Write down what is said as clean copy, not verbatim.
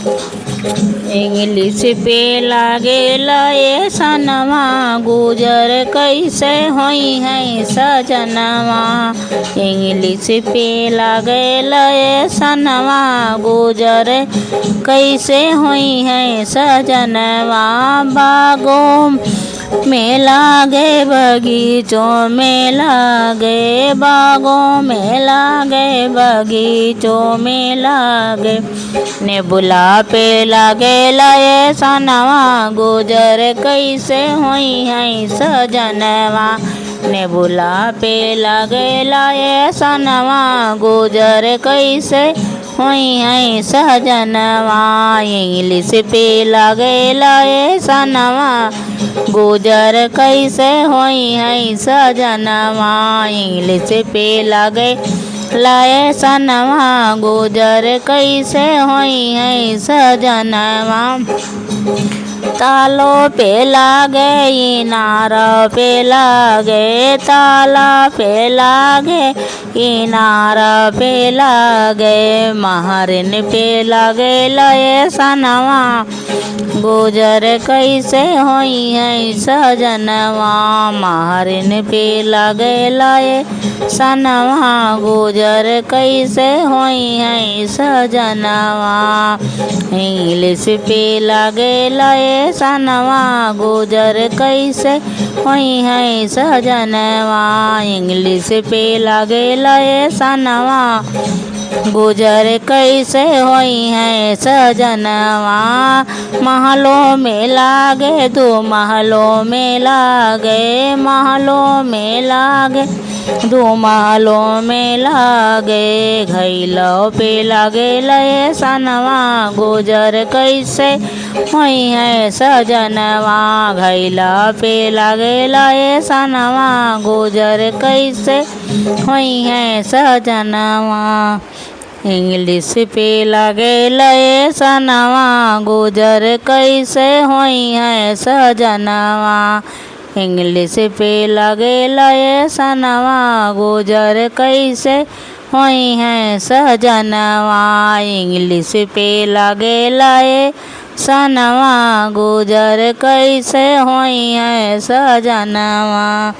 English पे लागेला ये सनवा, गुजर कैसे होई है सजनवा। इंग्लिश पे लागेला ये सनवा, गुजर कैसे होई है सजनवा। बागों में लागे बगीचों में लागे, बागों में लागे बगीचों में लागे। नेबुला पे लागे लये सनवा, गुजर कैसे होई है सजनवा। नेबुला पे लागे लये सनवा, गुजर कैसे होई है सजनवा। इंग्लिश पे लागे लये सनवा, गुजर कैसे होई है सजनवा। इंग्लिश पे लागे लये सनवा, गुजर कैसे होई है सजनवा। तालो पे लागे इनार पे लागे, ताला पे लागे इनार पे लागे। महरिन पे लागे लये सनवा, गुजर कैसे होई है सजनवा। महरिन पे लागे लये सनवा, गुजर कैसे होई है सजनवा। इंग्लिश पे लागे लये सनवा, गुजर कैसे होई है सजनवा। इंग्लिश पे लागे लये सनवा, गुजर कैसे होई है सजनवा। महलों में लागे दो महलों में लागे, महलों में लागे दो महलों में लागे। घैलों पे लागे लये सनवा, गुजर कैसे होई है सजनवा। घैला पे लागे लये सनवा, गुजर कैसे होई है सजनवा। इंग्लिश पे लागे लये सनवा, गुजर कैसे होई है सजनवा। इंग्लिश पे लागे लये सनवा, गुजर कैसे होई है सजनवा। इंग्लिश पे लागे लये सनवा, गुजर कैसे होई है सजनवा।